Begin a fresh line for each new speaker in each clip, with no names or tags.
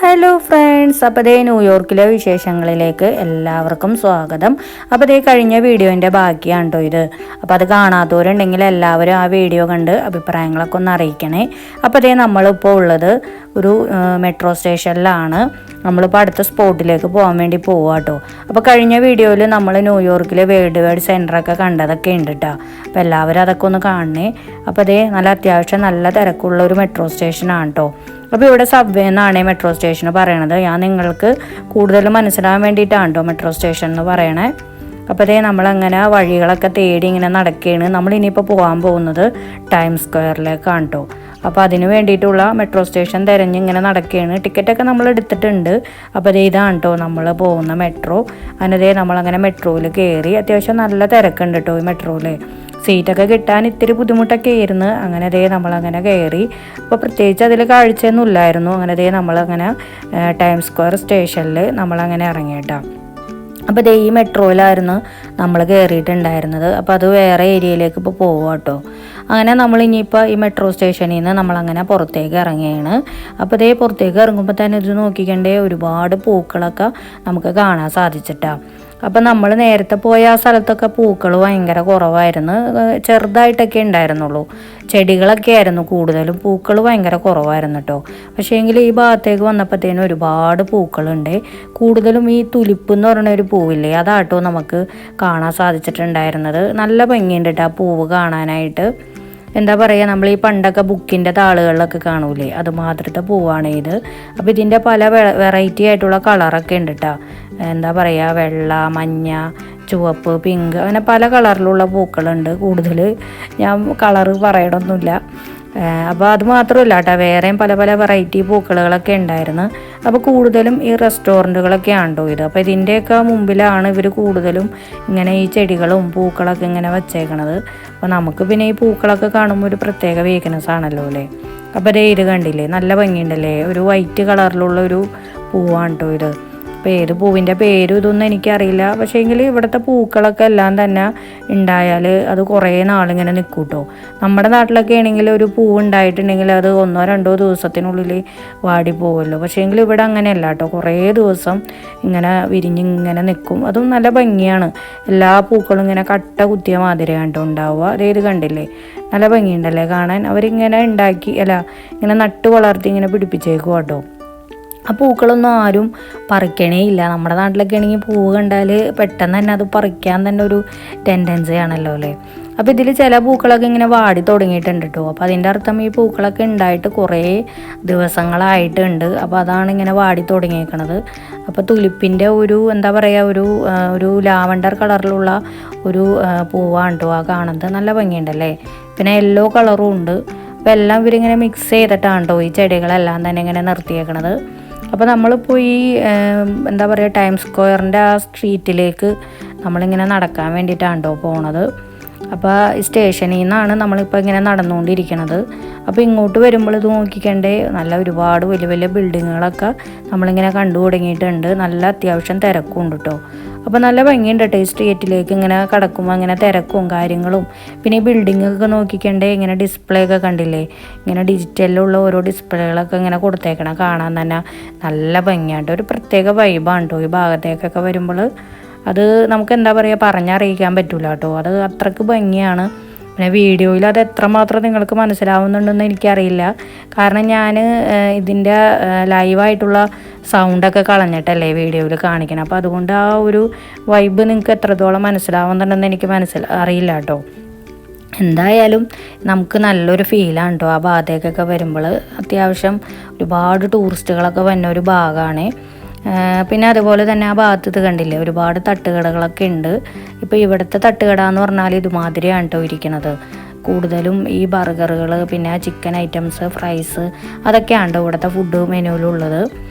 Hello friends, അപ്പോൾ ദേ ന്യൂയോർക്കിലെ വിശേഷങ്ങളിലേക്ക് എല്ലാവർക്കും സ്വാഗതം. അപ്പോൾ ദേ കഴിഞ്ഞ വീഡിയോൻ്റെ ബാക്കിയാണ് കേട്ടോ ഇത്. അപ്പോൾ അത് കാണാത്തവരുണ്ടെങ്കിൽ എല്ലാവരും ആ വീഡിയോ കണ്ട് അഭിപ്രായങ്ങളൊക്കെ ഒന്ന് അറിയിക്കണേ. അപ്പോൾ ദേ നമ്മളിപ്പോൾ ഉള്ളത് ഒരു മെട്രോ സ്റ്റേഷനിലാണ്. നമ്മളിപ്പോൾ അടുത്ത സ്പോട്ടിലേക്ക് പോകാൻ വേണ്ടി പോവുക കേട്ടോ. അപ്പോൾ കഴിഞ്ഞ വീഡിയോയിൽ നമ്മൾ ന്യൂയോർക്കിലെ വേൾഡ് വൈഡ് സെൻറ്ററൊക്കെ കണ്ടതൊക്കെ ഉണ്ട് കേട്ടോ. അപ്പോൾ എല്ലാവരും അതൊക്കെ ഒന്ന് കാണണേ. അപ്പോൾ അതേ നല്ല അത്യാവശ്യം നല്ല തിരക്കുള്ള ഒരു മെട്രോ സ്റ്റേഷനാണ് കേട്ടോ. അപ്പോൾ ഇവിടെ സബ്വേ എന്നാണ് മെട്രോ സ്റ്റേഷൻ പറയണത്. ഞാൻ നിങ്ങൾക്ക് കൂടുതൽ മനസ്സിലാകാൻ വേണ്ടിയിട്ടാണ് കേട്ടോ മെട്രോ സ്റ്റേഷൻ എന്ന് പറയണേ. അപ്പോൾ അതേ നമ്മളങ്ങനെ വഴികളൊക്കെ തേടി ഇങ്ങനെ നടക്കുകയാണ്. നമ്മളിനിയിപ്പോൾ പോകാൻ പോകുന്നത് ടൈം സ്ക്വയറിലേക്കാണ് കേട്ടോ. അപ്പോൾ അതിന് വേണ്ടിയിട്ടുള്ള മെട്രോ സ്റ്റേഷൻ തിരഞ്ഞ് ഇങ്ങനെ നടക്കുകയാണ്. ടിക്കറ്റൊക്കെ നമ്മൾ എടുത്തിട്ടുണ്ട്. അപ്പോൾ അതേ ഇതാണ് കേട്ടോ നമ്മൾ പോകുന്ന മെട്രോ. അതിനതേ നമ്മളങ്ങനെ മെട്രോയിൽ കയറി. അത്യാവശ്യം നല്ല തിരക്കുണ്ട് കേട്ടോ ഈ മെട്രോയിൽ. സീറ്റൊക്കെ കിട്ടാൻ ഇത്തിരി ബുദ്ധിമുട്ടൊക്കെ ആയിരുന്നു. അങ്ങനെ ദേ നമ്മളങ്ങനെ കയറി. അപ്പോൾ പ്രത്യേകിച്ച് അതിൽ കാഴ്ചയൊന്നും ഇല്ലായിരുന്നു. അങ്ങനെ ദേ നമ്മളങ്ങനെ ടൈം സ്ക്വയർ സ്റ്റേഷനിൽ നമ്മളങ്ങനെ ഇറങ്ങിയിട്ടാ. അപ്പോൾ ദേ ഈ മെട്രോയിലായിരുന്നു നമ്മൾ കയറിയിട്ടുണ്ടായിരുന്നത്. അപ്പോൾ അത് വേറെ ഏരിയയിലേക്ക് ഇപ്പോൾ പോവുക കേട്ടോ. അങ്ങനെ നമ്മൾ ഇനിയിപ്പോൾ ഈ മെട്രോ സ്റ്റേഷനിൽ നിന്ന് നമ്മളങ്ങനെ പുറത്തേക്ക് ഇറങ്ങിയാണ്. അപ്പോൾ ദേ പുറത്തേക്ക് ഇറങ്ങുമ്പോൾ തന്നെ ഇത് നോക്കിക്കണ്ടേ ഒരുപാട് പൂക്കളൊക്കെ നമുക്ക് കാണാൻ സാധിച്ചിട്ടാണ്. അപ്പം നമ്മൾ നേരത്തെ പോയ ആ സ്ഥലത്തൊക്കെ പൂക്കൾ ഭയങ്കര കുറവായിരുന്നു. ചെറുതായിട്ടൊക്കെ ഉണ്ടായിരുന്നുള്ളൂ. ചെടികളൊക്കെ ആയിരുന്നു കൂടുതലും. പൂക്കൾ ഭയങ്കര കുറവായിരുന്നു കേട്ടോ. പക്ഷേ എങ്കിൽ ഈ ഭാഗത്തേക്ക് വന്നപ്പോഴത്തേനും ഒരുപാട് പൂക്കളുണ്ട്. കൂടുതലും ഈ തുലിപ്പ് എന്ന് പറയുന്ന ഒരു പൂവില്ലേ, അതാട്ടോ നമുക്ക് കാണാൻ സാധിച്ചിട്ടുണ്ടായിരുന്നത്. നല്ല ഭംഗിയുണ്ട് കേട്ടോ ആ പൂവ് കാണാനായിട്ട്. എന്താ പറയുക, നമ്മൾ ഈ പണ്ടൊക്കെ ബുക്കിൻ്റെ താളുകളിലൊക്കെ കാണൂലേ, അതുമാത്രത്തെ പൂവാണ് ഇത്. അപ്പോൾ ഇതിൻ്റെ പല വെറൈറ്റി ആയിട്ടുള്ള കളറൊക്കെ ഉണ്ട് കേട്ടോ. എന്താ പറയുക, വെള്ള, മഞ്ഞ, ചുവപ്പ്, പിങ്ക്, അങ്ങനെ പല കളറിലുള്ള പൂക്കളുണ്ട്. കൂടുതൽ ഞാൻ കളറ് പറയണമൊന്നുമില്ല. അപ്പോൾ അത് മാത്രമല്ല കേട്ടോ, വേറെയും പല പല വെറൈറ്റി പൂക്കളുകളൊക്കെ ഉണ്ടായിരുന്നു. അപ്പോൾ കൂടുതലും ഈ റെസ്റ്റോറൻറ്റുകളൊക്കെയാണ് കേട്ടോ ഇത്. അപ്പോൾ ഇതിൻ്റെയൊക്കെ മുമ്പിലാണ് ഇവർ കൂടുതലും ഇങ്ങനെ ഈ ചെടികളും പൂക്കളൊക്കെ ഇങ്ങനെ വച്ചേക്കണത്. അപ്പോൾ നമുക്ക് പിന്നെ ഈ പൂക്കളൊക്കെ കാണുമ്പോൾ ഒരു പ്രത്യേക വീക്ക്നെസ് ആണല്ലോ അല്ലേ. അപ്പോൾ ദേ ഇത് കണ്ടില്ലേ, നല്ല ഭംഗിയുണ്ടല്ലേ. ഒരു വൈറ്റ് കളറിലുള്ള ഒരു പൂവാണ് കേട്ടോ ഇത്. പേര് പൂവിൻ്റെ പേരും ഇതൊന്നും എനിക്കറിയില്ല. പക്ഷേ എങ്കിൽ ഇവിടുത്തെ പൂക്കളൊക്കെ എല്ലാം തന്നെ ഉണ്ടായാൽ അത് കുറേ നാളിങ്ങനെ നിൽക്കും കേട്ടോ. നമ്മുടെ നാട്ടിലൊക്കെ ആണെങ്കിൽ ഒരു പൂവ് ഉണ്ടായിട്ടുണ്ടെങ്കിൽ അത് 1-2 ദിവസത്തിനുള്ളിൽ വാടി പോകുമല്ലോ. പക്ഷേ എങ്കിൽ ഇവിടെ അങ്ങനെയല്ല കേട്ടോ. കുറേ ദിവസം ഇങ്ങനെ വിരിഞ്ഞിങ്ങനെ നിൽക്കും. അതും നല്ല ഭംഗിയാണ്. എല്ലാ പൂക്കളും ഇങ്ങനെ കട്ട കുത്തിയ മാതിരിയാണ് കേട്ടോ ഉണ്ടാവുക. അതേത് കണ്ടില്ലേ, നല്ല ഭംഗിയുണ്ടല്ലേ കാണാൻ. അവരിങ്ങനെ ഉണ്ടാക്കി ഇങ്ങനെ നട്ട് വളർത്തി ഇങ്ങനെ പിടിപ്പിച്ചേക്കും കേട്ടോ. ആ പൂക്കളൊന്നും ആരും പറിക്കണേ ഇല്ല. നമ്മുടെ നാട്ടിലൊക്കെ ആണെങ്കിൽ പൂവ് കണ്ടാൽ പെട്ടെന്ന് തന്നെ അത് പറിക്കാൻ തന്നെ ഒരു ടെൻഡൻസി ആണല്ലോ അല്ലേ. അപ്പോൾ ഇതിൽ ചില പൂക്കളൊക്കെ ഇങ്ങനെ വാടി തുടങ്ങിയിട്ടുണ്ട് കേട്ടോ. അപ്പോൾ അതിൻ്റെ അർത്ഥം ഈ പൂക്കളൊക്കെ ഉണ്ടായിട്ട് കുറേ ദിവസങ്ങളായിട്ടുണ്ട്. അപ്പോൾ അതാണ് ഇങ്ങനെ വാടി തുടങ്ങിയേക്കണത്. അപ്പോൾ തുലിപ്പിൻ്റെ ഒരു എന്താ പറയുക, ഒരു ലാവണ്ടർ കളറിലുള്ള ഒരു പൂവാണ് കേട്ടോ ആ കാണുന്നത്. നല്ല ഭംഗിയുണ്ടല്ലേ. പിന്നെ യെല്ലോ കളറും ഉണ്ട്. അപ്പോൾ എല്ലാം ഇവരിങ്ങനെ മിക്സ് ചെയ്തിട്ടാണ് കേട്ടോ ഈ ചെടികളെല്ലാം തന്നെ ഇങ്ങനെ നിർത്തിയേക്കണത്. അപ്പോൾ നമ്മളിപ്പോൾ ഈ എന്താ പറയുക, ടൈം സ്ക്വയറിൻ്റെ ആ സ്ട്രീറ്റിലേക്ക് നമ്മളിങ്ങനെ നടക്കാൻ വേണ്ടിയിട്ടാണ് കേട്ടോ പോണത്. അപ്പോൾ ഈ സ്റ്റേഷനിൽ നിന്നാണ് നമ്മളിപ്പോൾ ഇങ്ങനെ നടന്നുകൊണ്ടിരിക്കണത്. അപ്പോൾ ഇങ്ങോട്ട് വരുമ്പോൾ ഇത് നോക്കിക്കണ്ടേ, നല്ല ഒരുപാട് വലിയ വലിയ ബിൽഡിങ്ങുകളൊക്കെ നമ്മളിങ്ങനെ കണ്ടു തുടങ്ങിയിട്ടുണ്ട്. നല്ല അത്യാവശ്യം തിരക്കും ഉണ്ട് കേട്ടോ. അപ്പോൾ നല്ല ഭംഗിയുണ്ട് കേട്ടോ ഈ സ്ട്രീറ്റിലേക്ക് ഇങ്ങനെ കിടക്കുമ്പോൾ അങ്ങനെ തിരക്കും കാര്യങ്ങളും. പിന്നെ ഈ ബിൽഡിങ്ങൊക്കെ നോക്കിക്കണ്ടേ, ഇങ്ങനെ ഡിസ്പ്ലേ ഒക്കെ കണ്ടില്ലേ, ഇങ്ങനെ ഡിജിറ്റലിലുള്ള ഓരോ ഡിസ്പ്ലേകളൊക്കെ ഇങ്ങനെ കൊടുത്തേക്കണം. കാണാൻ തന്നെ നല്ല ഭംഗിയാണ്. ഒരു പ്രത്യേക വൈബാണ് കേട്ടോ ഈ ഭാഗത്തേക്കൊക്കെ വരുമ്പോൾ. അത് നമുക്ക് എന്താ പറയുക, പറഞ്ഞറിയിക്കാൻ പറ്റില്ല കേട്ടോ. അത് അത്രയ്ക്ക് ഭംഗിയാണ്. പിന്നെ വീഡിയോയിൽ അത് എത്രമാത്രം നിങ്ങൾക്ക് മനസ്സിലാവുന്നുണ്ടെന്ന് എനിക്കറിയില്ല. കാരണം ഞാൻ ഇതിൻ്റെ ലൈവായിട്ടുള്ള സൗണ്ടൊക്കെ കളഞ്ഞിട്ടല്ലേ വീഡിയോയിൽ കാണിക്കണം. അപ്പോൾ അതുകൊണ്ട് ആ ഒരു വൈബ് നിങ്ങൾക്ക് എത്രത്തോളം മനസ്സിലാവുന്നുണ്ടെന്ന് എനിക്ക് അറിയില്ല കേട്ടോ. എന്തായാലും നമുക്ക് നല്ലൊരു ഫീലാണ് കേട്ടോ ആ ഭാഗത്തേക്കൊക്കെ വരുമ്പോൾ. അത്യാവശ്യം ഒരുപാട് ടൂറിസ്റ്റുകളൊക്കെ വരുന്ന ഒരു ഭാഗമാണ്. പിന്നെ അതുപോലെ തന്നെ ആ ഭാഗത്ത് ഇത് കണ്ടില്ലേ, ഒരുപാട് തട്ടുകടകളൊക്കെ ഉണ്ട്. ഇപ്പോൾ ഇവിടുത്തെ തട്ടുകട എന്ന് പറഞ്ഞാൽ ഇതുമാതിരിയാണ് കേട്ടോ ഇരിക്കുന്നത്. കൂടുതലും ഈ ബർഗറുകൾ, പിന്നെ ചിക്കൻ ഐറ്റംസ്, ഫ്രൈസ്, അതൊക്കെയാണ് ഇവിടുത്തെ ഫുഡ് മെനുവിലുള്ളത്.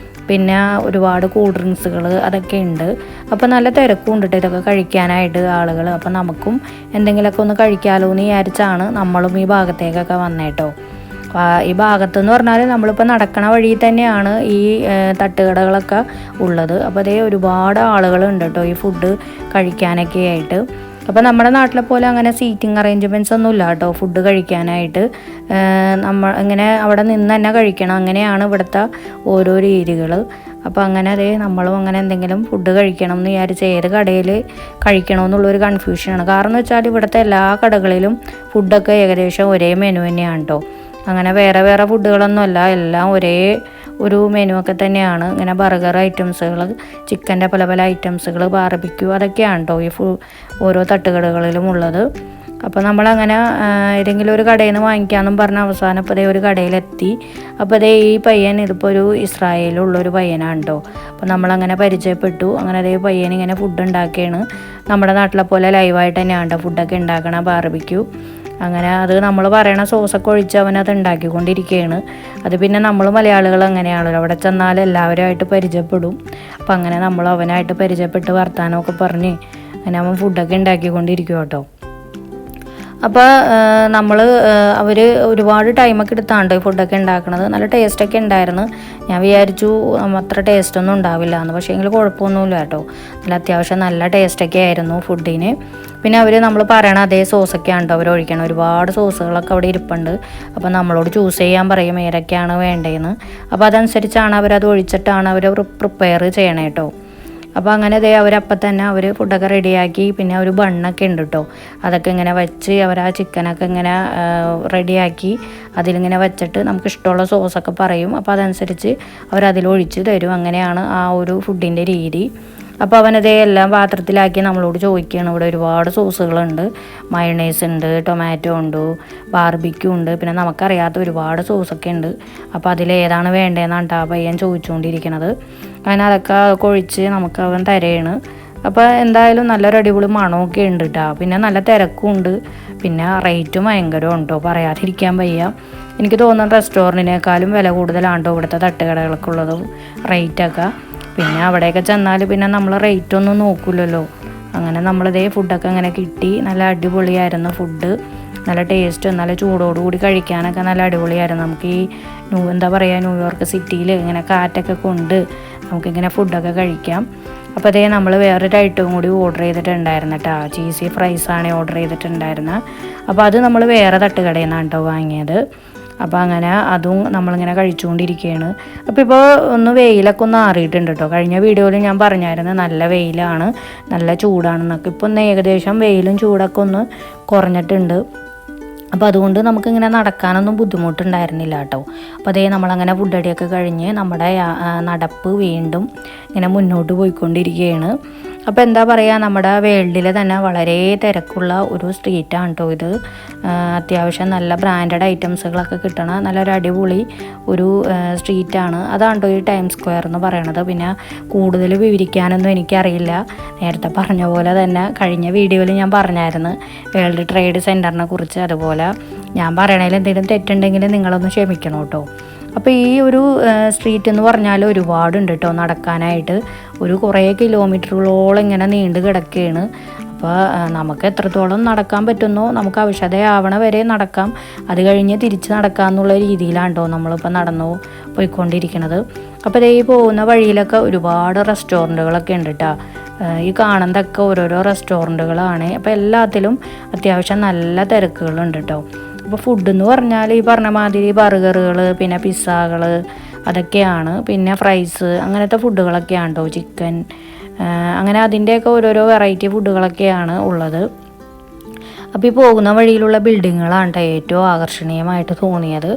പിന്നെ ഒരുപാട് കൂൾ ഡ്രിങ്ക്സുകൾ അതൊക്കെ ഉണ്ട്. അപ്പോൾ നല്ല തിരക്കും ഉണ്ട് ഇതൊക്കെ കഴിക്കാനായിട്ട് ആളുകൾ. അപ്പോൾ നമുക്കും എന്തെങ്കിലുമൊക്കെ ഒന്ന് കഴിക്കാമല്ലോ എന്ന് വിചാരിച്ചാണ് നമ്മളും ഈ ഭാഗത്തേക്കൊക്കെ വന്നേട്ടോ. ഈ ഭാഗത്തെന്ന് പറഞ്ഞാൽ നമ്മളിപ്പോൾ നടക്കണ വഴി തന്നെയാണ് ഈ തട്ടുകടകളൊക്കെ ഉള്ളത്. അപ്പോൾ അതേ ഒരുപാട് ആളുകളുണ്ട് കേട്ടോ ഈ ഫുഡ് കഴിക്കാനൊക്കെ ആയിട്ട്. അപ്പോൾ നമ്മുടെ നാട്ടിലെ പോലെ അങ്ങനെ സീറ്റിംഗ് അറേഞ്ച്മെൻറ്റ്സ് ഒന്നും ഇല്ല കേട്ടോ ഫുഡ് കഴിക്കാനായിട്ട്. നമ്മൾ ഇങ്ങനെ അവിടെ നിന്ന് തന്നെ കഴിക്കണം, അങ്ങനെയാണ് ഇവിടുത്തെ ഓരോ രീതികൾ. അപ്പോൾ അങ്ങനെ അതേ നമ്മളും അങ്ങനെ എന്തെങ്കിലും ഫുഡ് കഴിക്കണം എന്ന് വിചാരിച്ച് ഏത് കടയിൽ കഴിക്കണമെന്നുള്ളൊരു കൺഫ്യൂഷനാണ്. കാരണം എന്ന് വെച്ചാൽ ഇവിടുത്തെ എല്ലാ കടകളിലും ഫുഡൊക്കെ ഏകദേശം ഒരേ മെനു തന്നെയാണ് കേട്ടോ. അങ്ങനെ വേറെ വേറെ ഫുഡുകളൊന്നുമല്ല, എല്ലാം ഒരേ ഒരു മെനു ഒക്കെ തന്നെയാണ്. ഇങ്ങനെ ബർഗർ ഐറ്റംസുകൾ, ചിക്കൻ്റെ പല പല ഐറ്റംസുകൾ, ബാർബിക്യൂ, അതൊക്കെയാണ് കേട്ടോ ഈ ഓരോ തട്ടുകടകളിലും ഉള്ളത്. അപ്പോൾ നമ്മളങ്ങനെ ഏതെങ്കിലും ഒരു കടയിൽ നിന്ന് വാങ്ങിക്കാമെന്നും പറഞ്ഞ അവസാനം ഇപ്പോൾ ഒരു കടയിലെത്തി. അപ്പോൾ ഈ പയ്യൻ ഇതിപ്പോൾ ഒരു ഇസ്രായേലുള്ളൊരു പയ്യനാണ് കേട്ടോ. അപ്പോൾ നമ്മളങ്ങനെ പരിചയപ്പെട്ടു. അങ്ങനെ പയ്യൻ ഇങ്ങനെ ഫുഡ് ഉണ്ടാക്കിയാണ്. നമ്മുടെ നാട്ടിലെ പോലെ ലൈവായിട്ട് തന്നെയാണ് കേട്ടോ ഫുഡൊക്കെ ഉണ്ടാക്കണം, ബാർബിക്യൂ. അങ്ങനെ അത് നമ്മൾ പറയണ സോസൊക്കെ ഒഴിച്ച് അവനത് ഉണ്ടാക്കിക്കൊണ്ടിരിക്കുകയാണ്. അത് പിന്നെ നമ്മൾ മലയാളികൾ അങ്ങനെയാണല്ലോ, അവിടെ ചെന്നാൽ എല്ലാവരുമായിട്ട് പരിചയപ്പെടും. അപ്പം അങ്ങനെ നമ്മൾ അവനായിട്ട് പരിചയപ്പെട്ട് വർത്താനമൊക്കെ പറഞ്ഞ് അങ്ങനെ അവൻ ഫുഡൊക്കെ ഉണ്ടാക്കിക്കൊണ്ടിരിക്കും കേട്ടോ. അപ്പോൾ അവർ ഒരുപാട് ടൈമൊക്കെ എടുത്താണ്ട് ഫുഡൊക്കെ ഉണ്ടാക്കുന്നത്. നല്ല ടേസ്റ്റൊക്കെ ഉണ്ടായിരുന്നു. ഞാൻ വിചാരിച്ചു അത്ര ടേസ്റ്റൊന്നും ഉണ്ടാവില്ല എന്ന്, പക്ഷേ എങ്കിൽ കുഴപ്പമൊന്നുമില്ല കേട്ടോ. നല്ല അത്യാവശ്യം നല്ല ടേസ്റ്റൊക്കെ ആയിരുന്നു ഫുഡിന്. പിന്നെ നമ്മൾ പറയണ അതേ സോസൊക്കെയാണ് കേട്ടോ അവർ ഒഴിക്കണം. ഒരുപാട് സോസുകളൊക്കെ അവിടെ ഇരിപ്പുണ്ട്. അപ്പോൾ നമ്മളോട് ചൂസ് ചെയ്യാൻ പറയും ഏതൊക്കെയാണ് വേണ്ടതെന്ന്. അപ്പോൾ അതനുസരിച്ചാണ് അവരത് ഒഴിച്ചിട്ടാണ് അവർ പ്രിപ്പയർ ചെയ്യണേ കേട്ടോ. അപ്പോൾ അങ്ങനെ അവരപ്പം തന്നെ അവർ ഫുഡൊക്കെ റെഡിയാക്കി. പിന്നെ ഒരു ബണ്ണൊക്കെ ഉണ്ട് കേട്ടോ, അതൊക്കെ ഇങ്ങനെ വെച്ച് അവർ ആ ചിക്കനൊക്കെ ഇങ്ങനെ റെഡിയാക്കി അതിലിങ്ങനെ വെച്ചിട്ട് നമുക്ക് ഇഷ്ടമുള്ള സോസൊക്കെ പറയും. അപ്പോൾ അതനുസരിച്ച് അവരതിലൊഴിച്ച് തരും. അങ്ങനെയാണ് ആ ഒരു ഫുഡിൻ്റെ രീതി. അപ്പോൾ എല്ലാം പാത്രത്തിലാക്കി നമ്മളോട് ചോദിക്കുകയാണ്. ഇവിടെ ഒരുപാട് സോസുകളുണ്ട്, മയണൈസ് ഉണ്ട്, ടൊമാറ്റോ ഉണ്ട്, ബാർബിക്യൂ ഉണ്ട്, പിന്നെ നമുക്കറിയാത്ത ഒരുപാട് സോസൊക്കെ ഉണ്ട്. അപ്പോൾ അതിലേതാണ് വേണ്ടതെന്നാണ് ആ പയ്യൻ ചോദിച്ചുകൊണ്ടിരിക്കുന്നത്. അങ്ങനെ അതൊക്കെ ഒഴിച്ച് നമുക്ക് അവൻ തരയാണ്. അപ്പോൾ എന്തായാലും നല്ലൊരു അടിപൊളി മണമൊക്കെ ഉണ്ട് കേട്ടോ. പിന്നെ നല്ല തിരക്കും ഉണ്ട്. പിന്നെ റേറ്റും ഭയങ്കരം ഉണ്ടോ, പറയാതിരിക്കാൻ വയ്യ. എനിക്ക് തോന്നുന്നു റെസ്റ്റോറൻറ്റിനേക്കാളും വില കൂടുതലാണ് കേട്ടോ ഇവിടുത്തെ തട്ടുകടകൾക്കുള്ളത് റേറ്റൊക്കെ. പിന്നെ അവിടെയൊക്കെ ചെന്നാൽ പിന്നെ നമ്മൾ റേറ്റ് ഒന്നും നോക്കില്ലല്ലോ. അങ്ങനെ ഫുഡൊക്കെ അങ്ങനെ കിട്ടി. നല്ല അടിപൊളിയായിരുന്നു ഫുഡ്, നല്ല ടേസ്റ്റ്, നല്ല ചൂടോടുകൂടി കഴിക്കാനൊക്കെ നല്ല അടിപൊളിയായിരുന്നു. നമുക്ക് ഈ ന്യൂയോർക്ക് സിറ്റിയിൽ ഇങ്ങനെ കാറ്റൊക്കെ കൊണ്ട് നമുക്കിങ്ങനെ ഫുഡൊക്കെ കഴിക്കാം. അപ്പോൾ നമ്മൾ വേറൊരു ഐറ്റവും കൂടി ഓർഡർ ചെയ്തിട്ടുണ്ടായിരുന്നു കേട്ടോ. ചീസി ഫ്രൈസാണ് ഓർഡർ ചെയ്തിട്ടുണ്ടായിരുന്നത്. അപ്പോൾ അത് നമ്മൾ വേറെ തട്ടുകടയിൽ നിന്നാണ് കേട്ടോ വാങ്ങിയത്. അപ്പോൾ അങ്ങനെ അതും നമ്മളിങ്ങനെ കഴിച്ചുകൊണ്ടിരിക്കുകയാണ്. അപ്പോൾ ഇപ്പോൾ വെയിലൊക്കെ ആറിയിട്ടുണ്ട് കേട്ടോ. കഴിഞ്ഞ വീഡിയോയിൽ ഞാൻ പറഞ്ഞായിരുന്നു നല്ല വെയിലാണ്, നല്ല ചൂടാണെന്നൊക്കെ. ഇപ്പോൾ ഏകദേശം വെയിലും ചൂടൊക്കെ കുറഞ്ഞിട്ടുണ്ട്. അപ്പോൾ അതുകൊണ്ട് നമുക്കിങ്ങനെ നടക്കാനൊന്നും ബുദ്ധിമുട്ടുണ്ടായിരുന്നില്ല കേട്ടോ. അപ്പോൾ നമ്മളങ്ങനെ ഫുഡ് അടിയൊക്കെ കഴിഞ്ഞ് നമ്മുടെ നടപ്പ് വീണ്ടും ഇങ്ങനെ മുന്നോട്ട് പോയിക്കൊണ്ടിരിക്കുകയാണ്. അപ്പോൾ എന്താ പറയുക, നമ്മുടെ വേൾഡിൽ തന്നെ വളരെ തിരക്കുള്ള ഒരു സ്ട്രീറ്റാണ് കേട്ടോ ഇത്. അത്യാവശ്യം നല്ല ബ്രാൻഡഡ് ഐറ്റംസുകളൊക്കെ കിട്ടണ നല്ലൊരു അടിപൊളി ഒരു സ്ട്രീറ്റാണ്. അതാണ് കേട്ടോ ഈ ടൈം സ്ക്വയർ എന്ന് പറയണത്. പിന്നെ കൂടുതൽ വിവരിക്കാനൊന്നും എനിക്കറിയില്ല. നേരത്തെ പറഞ്ഞ പോലെ തന്നെ കഴിഞ്ഞ വീഡിയോയിൽ ഞാൻ പറഞ്ഞായിരുന്നു വേൾഡ് ട്രേഡ് സെൻറ്ററിനെ കുറിച്ച്. അതുപോലെ ഞാൻ പറയണതിൽ എന്തെങ്കിലും തെറ്റുണ്ടെങ്കിൽ നിങ്ങളൊന്ന് ക്ഷമിക്കണം കേട്ടോ. അപ്പോൾ ഈ ഒരു സ്ട്രീറ്റ് എന്ന് പറഞ്ഞാൽ ഒരുപാടുണ്ട് കേട്ടോ നടക്കാനായിട്ട്. കുറേ കിലോമീറ്ററുകളോളം ഇങ്ങനെ നീണ്ടു കിടക്കുകയാണ്. അപ്പോൾ നമുക്ക് എത്രത്തോളം നടക്കാൻ പറ്റുന്നോ നമുക്ക് ആവശ്യതയാവണ വരെ നടക്കാം. അത് കഴിഞ്ഞ് തിരിച്ച് നടക്കാമെന്നുള്ള രീതിയിലാണ് കേട്ടോ നമ്മളിപ്പോൾ നടന്നു പോയിക്കൊണ്ടിരിക്കുന്നത്. അപ്പോൾ ഈ പോകുന്ന വഴിയിലൊക്കെ ഒരുപാട് റെസ്റ്റോറൻറ്റുകളൊക്കെ ഉണ്ട് കേട്ടോ. ഈ കാണുന്നതൊക്കെ ഓരോരോ റെസ്റ്റോറൻറ്റുകളാണ്. അപ്പോൾ എല്ലാത്തിലും അത്യാവശ്യം നല്ല തിരക്കുകളുണ്ട് കേട്ടോ. അപ്പോൾ ഫുഡെന്ന് പറഞ്ഞാൽ ഈ പറഞ്ഞ മാതിരി ബർഗറുകൾ, പിന്നെ പിസ്സകൾ, അതൊക്കെയാണ്. പിന്നെ ഫ്രൈസ്, അങ്ങനത്തെ ഫുഡുകളൊക്കെയാണ് കേട്ടോ. ചിക്കൻ, അങ്ങനെ അതിൻ്റെയൊക്കെ ഓരോരോ വെറൈറ്റി ഫുഡുകളൊക്കെയാണ് ഉള്ളത്. അപ്പോൾ ഈ പോകുന്ന വഴിയിലുള്ള ബിൽഡിങ്ങുകളാണ് കേട്ടോ ഏറ്റവും ആകർഷണീയമായിട്ട് തോന്നിയത്.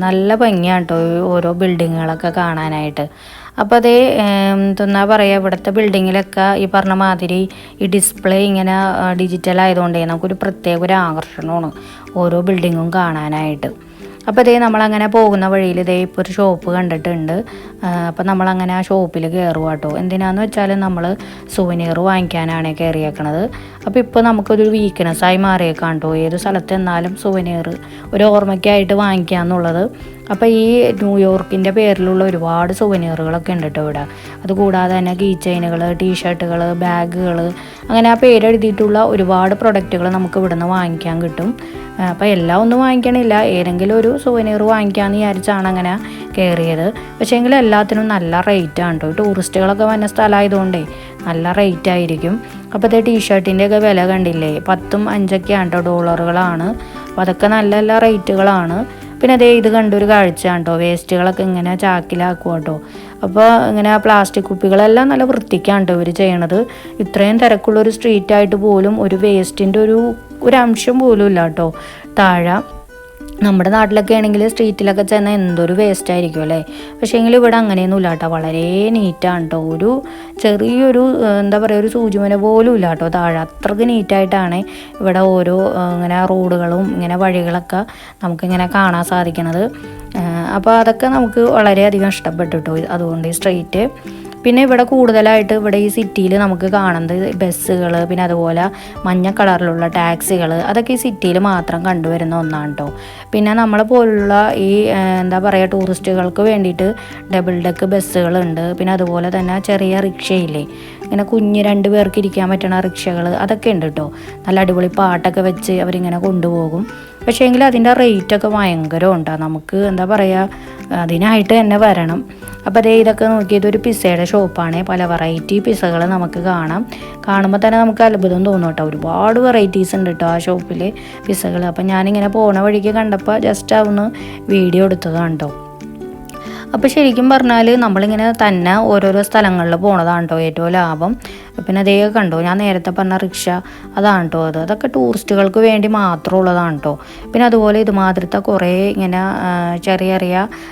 നല്ല ഭംഗിയാണ് കേട്ടോ ഓരോ ബിൽഡിങ്ങുകളൊക്കെ കാണാനായിട്ട്. അപ്പോൾ എന്താ പറയുക, ഇവിടുത്തെ ബിൽഡിങ്ങിലൊക്കെ ഈ പറഞ്ഞ മാതിരി ഈ ഡിസ്പ്ലേ ഇങ്ങനെ ഡിജിറ്റൽ ആയതുകൊണ്ടേ നമുക്കൊരു പ്രത്യേക ഒരു ആകർഷണമാണ് ഓരോ ബിൽഡിങ്ങും കാണാനായിട്ട്. അപ്പോൾ നമ്മളങ്ങനെ പോകുന്ന വഴിയിൽ ഇപ്പോൾ ഒരു ഷോപ്പ് കണ്ടിട്ടുണ്ട്. അപ്പോൾ നമ്മളങ്ങനെ ആ ഷോപ്പിൽ കയറുക കേട്ടോ. എന്തിനാന്ന് വെച്ചാൽ നമ്മൾ സുവനീർ വാങ്ങിക്കാനാണ് കയറിയേക്കണത്. അപ്പോൾ ഇപ്പോൾ നമുക്കൊരു വീക്ക്നെസ്സായി മാറിയേക്കാം കേട്ടോ. ഏത് സ്ഥലത്ത് എന്നാലും സുവനീർ ഒരു ഓർമ്മയ്ക്കായിട്ട് വാങ്ങിക്കുക എന്നുള്ളത്. അപ്പോൾ ഈ ന്യൂയോർക്കിൻ്റെ പേരിലുള്ള ഒരുപാട് സുവനീറുകളൊക്കെ ഉണ്ട് കേട്ടോ ഇവിടെ. അതുകൂടാതെ തന്നെ കീ ചെയിനുകൾ, ടീഷർട്ടുകൾ, ബാഗുകൾ, അങ്ങനെ ആ പേരെഴുതിയിട്ടുള്ള ഒരുപാട് പ്രൊഡക്റ്റുകൾ നമുക്ക് ഇവിടെ നിന്ന് വാങ്ങിക്കാൻ കിട്ടും. അപ്പോൾ എല്ലാം ഒന്നും വാങ്ങിക്കണില്ല, ഏതെങ്കിലും ഒരു സുവനീർ വാങ്ങിക്കാമെന്ന് വിചാരിച്ചാണ് അങ്ങനെ കയറിയത്. പക്ഷേ എങ്കിൽ എല്ലാത്തിനും നല്ല റേറ്റാണ് കേട്ടോ. ടൂറിസ്റ്റുകളൊക്കെ വന്ന സ്ഥലമായതുകൊണ്ടേ നല്ല റേറ്റ് ആയിരിക്കും. അപ്പോൾ അതേ ടീഷർട്ടിൻ്റെയൊക്കെ വില കണ്ടില്ലേ, 10ഉം 5ഒക്കെയാണ് കേട്ടോ, ഡോളറുകളാണ്. അപ്പോൾ അതൊക്കെ നല്ല നല്ല റേറ്റുകളാണ്. പിന്നെ അതേ ഇത് കണ്ടൊരു കാഴ്ച കേട്ടോ, വേസ്റ്റുകളൊക്കെ ഇങ്ങനെ ചാക്കിലാക്കുക കേട്ടോ. അപ്പോൾ ഇങ്ങനെ പ്ലാസ്റ്റിക് കുപ്പികളെല്ലാം നല്ല വൃത്തിക്കാണ് കേട്ടോ ഇവർ ചെയ്യണത്. ഇത്രയും തിരക്കുള്ളൊരു സ്ട്രീറ്റായിട്ട് പോലും ഒരു വേസ്റ്റിൻ്റെ ഒരു അംശം പോലും ഇല്ല കേട്ടോ താഴെ. നമ്മുടെ നാട്ടിലൊക്കെ ആണെങ്കിൽ സ്ട്രീറ്റിലൊക്കെ ചെന്നാൽ എന്തൊരു വേസ്റ്റ് ആയിരിക്കും അല്ലേ, പക്ഷേ എങ്കിൽ ഇവിടെ അങ്ങനെയൊന്നും ഇല്ല കേട്ടോ, വളരെ നീറ്റാണ് കേട്ടോ. ഒരു ചെറിയൊരു എന്താ പറയുക, ഒരു സൂചിമന പോലും ഇല്ല കേട്ടോ താഴെ. അത്രയ്ക്ക് നീറ്റായിട്ടാണ് ഇവിടെ ഓരോ ഇങ്ങനെ റോഡുകളും ഇങ്ങനെ വഴികളൊക്കെ നമുക്കിങ്ങനെ കാണാൻ സാധിക്കുന്നത്. അപ്പോൾ അതൊക്കെ നമുക്ക് വളരെയധികം ഇഷ്ടപ്പെട്ടു കേട്ടോ അതുകൊണ്ട് ഈ സ്ട്രീറ്റ്. പിന്നെ ഇവിടെ കൂടുതലായിട്ട് ഇവിടെ ഈ സിറ്റിയിൽ നമുക്ക് കാണുന്നത് ബസ്സുകൾ, പിന്നെ അതുപോലെ മഞ്ഞ കളറിലുള്ള ടാക്സികൾ, അതൊക്കെ ഈ സിറ്റിയിൽ മാത്രം കണ്ടുവരുന്ന ഒന്നാണ് കേട്ടോ. പിന്നെ നമ്മളെ പോലുള്ള ഈ എന്താ പറയുക ടൂറിസ്റ്റുകൾക്ക് വേണ്ടിയിട്ട് ഡബിൾ ഡെക്ക് ബസ്സുകളുണ്ട്. പിന്നെ അതുപോലെ തന്നെ ചെറിയ റിക്ഷയില്ലേ, ഇങ്ങനെ കുഞ്ഞ് 2 പേർക്ക് ഇരിക്കാൻ പറ്റുന്ന റിക്ഷകൾ, അതൊക്കെ ഉണ്ട് കേട്ടോ. നല്ല അടിപൊളി പാട്ടൊക്കെ വെച്ച് അവരിങ്ങനെ കൊണ്ടുപോകും. പക്ഷേ എങ്കിൽ അതിൻ്റെ റേറ്റൊക്കെ ഭയങ്കരം ഉണ്ടാകും. നമുക്ക് എന്താ പറയുക, അതിനായിട്ട് തന്നെ വരണം. അപ്പോൾ അതേ ഇതൊക്കെ നോക്കിയത് ഒരു പിസ്സയുടെ ഷോപ്പാണ്. പല വെറൈറ്റി പിസ്സകൾ നമുക്ക് കാണുമ്പോൾ തന്നെ നമുക്ക് അത്ഭുതം തോന്നും കേട്ടോ. ഒരുപാട് വെറൈറ്റീസ് ഉണ്ട് കേട്ടോ ആ ഷോപ്പിൽ പിസ്സകൾ. അപ്പോൾ ഞാനിങ്ങനെ പോണ വഴിക്ക് കണ്ടപ്പോൾ ജസ്റ്റ് ഒന്ന് വീഡിയോ എടുത്തതാണ് കേട്ടോ. അപ്പോൾ ശരിക്കും പറഞ്ഞാൽ നമ്മളിങ്ങനെ തന്നെ ഓരോരോ സ്ഥലങ്ങളിൽ പോണതാണ് കേട്ടോ ഏറ്റവും ലാഭം. പിന്നെ അതേ കണ്ടോ, ഞാൻ നേരത്തെ പറഞ്ഞ റിക്ഷ അതാണ് കേട്ടോ അതൊക്കെ ടൂറിസ്റ്റുകൾക്ക് വേണ്ടി മാത്രമുള്ളതാണ് കേട്ടോ. പിന്നെ അതുപോലെ ഇതുമാതിരത്തെ കുറേ ഇങ്ങനെ ചെറിയ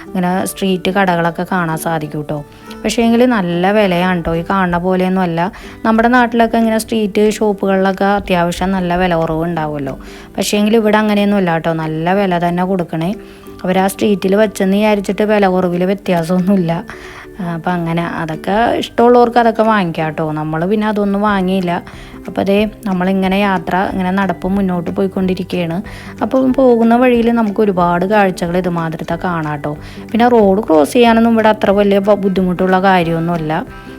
ഇങ്ങനെ സ്ട്രീറ്റ് കടകളൊക്കെ കാണാൻ സാധിക്കും കേട്ടോ. പക്ഷേ എങ്കിൽ നല്ല വിലയാണ് കേട്ടോ, ഈ കാണുന്ന പോലെയൊന്നും അല്ല. നമ്മുടെ നാട്ടിലൊക്കെ ഇങ്ങനെ സ്ട്രീറ്റ് ഷോപ്പുകളിലൊക്കെ അത്യാവശ്യം നല്ല വില കുറവ് ഉണ്ടാവുമല്ലോ. പക്ഷേ എങ്കിൽ ഇവിടെ അങ്ങനെയൊന്നും ഇല്ല കേട്ടോ, നല്ല വില തന്നെ കൊടുക്കണേ. അവർ ആ സ്ട്രീറ്റിൽ വെച്ചെന്ന് വിചാരിച്ചിട്ട് വില കുറവിൽ വ്യത്യാസമൊന്നുമില്ല. അപ്പം അങ്ങനെ അതൊക്കെ ഇഷ്ടമുള്ളവർക്ക് അതൊക്കെ വാങ്ങിക്കാം കേട്ടോ. നമ്മൾ പിന്നെ അതൊന്നും വാങ്ങിയില്ല. അപ്പോൾ അതേ നമ്മളിങ്ങനെ യാത്ര ഇങ്ങനെ നടപ്പ് മുന്നോട്ട് പോയിക്കൊണ്ടിരിക്കുകയാണ്. അപ്പം പോകുന്ന വഴിയിൽ നമുക്ക് ഒരുപാട് കാഴ്ചകൾ ഇതുമാതിരത്തെ കാണാം കേട്ടോ. പിന്നെ റോഡ് ക്രോസ് ചെയ്യാനൊന്നും ഇവിടെ അത്ര വലിയ ബുദ്ധിമുട്ടുള്ള കാര്യമൊന്നുമില്ല.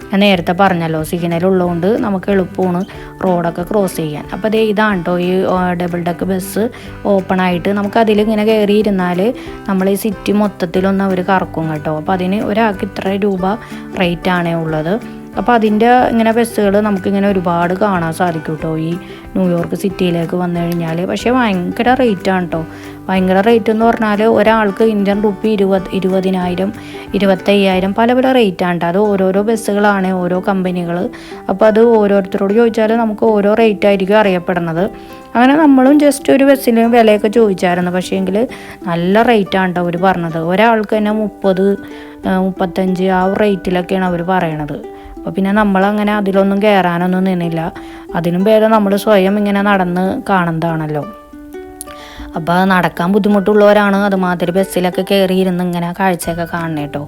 ഞാൻ നേരത്തെ പറഞ്ഞല്ലോ, സിഗ്നൽ ഉള്ളതുകൊണ്ട് നമുക്ക് എളുപ്പമാണ് റോഡൊക്കെ ക്രോസ് ചെയ്യാൻ. അപ്പോൾ അതേ ഇതാണ് കേട്ടോ ഈ ഡബിൾ ഡെക്ക് ബസ് ഓപ്പണായിട്ട്. നമുക്ക് അതിലിങ്ങനെ കയറിയിരുന്നാൽ നമ്മൾ ഈ സിറ്റി മൊത്തത്തിലൊന്ന് അവർ കറക്കും കേട്ടോ. അപ്പോൾ അതിന് ഒരാൾക്ക് ഇത്ര രൂപ റേറ്റാണേ ഉള്ളത്. അപ്പോൾ അതിൻ്റെ ഇങ്ങനെ ബസ്സുകൾ നമുക്കിങ്ങനെ ഒരുപാട് കാണാൻ സാധിക്കും കേട്ടോ ഈ ന്യൂയോർക്ക് സിറ്റിയിലേക്ക് വന്നു കഴിഞ്ഞാൽ. പക്ഷേ ഭയങ്കര റേറ്റാണ് കേട്ടോ. ഭയങ്കര റേറ്റ് എന്ന് പറഞ്ഞാൽ ഒരാൾക്ക് ഇന്ത്യൻ റുപ്പി 20,000 25,000 പല റേറ്റാണ് കേട്ടോ. അത് ഓരോരോ ബസ്സുകളാണ്, ഓരോ കമ്പനികൾ. അപ്പോൾ അത് ഓരോരുത്തരോട് ചോദിച്ചാൽ നമുക്ക് ഓരോ റേറ്റ് ആയിരിക്കും അറിയപ്പെടുന്നത്. അങ്ങനെ നമ്മളും ജസ്റ്റ് ഒരു ബസ്സിന് വിലയൊക്കെ ചോദിച്ചായിരുന്നു. പക്ഷേ എങ്കിൽ നല്ല റേറ്റാണ് കേട്ടോ അവർ പറഞ്ഞത്. ഒരാൾക്ക് തന്നെ 30, 35 ആ റേറ്റിലൊക്കെയാണ് അവർ പറയണത്. അപ്പോൾ പിന്നെ നമ്മളങ്ങനെ അതിലൊന്നും കയറാനൊന്നും നിന്നില്ല. അതിനും ഭേദം നമ്മൾ സ്വയം ഇങ്ങനെ നടന്ന് കാണുന്നതാണല്ലോ. അപ്പോൾ നടക്കാൻ ബുദ്ധിമുട്ടുള്ളവരാണ് അതുമാതിരി ബസ്സിലൊക്കെ കയറിയിരുന്ന് ഇങ്ങനെ കാഴ്ചയൊക്കെ കാണണം കേട്ടോ.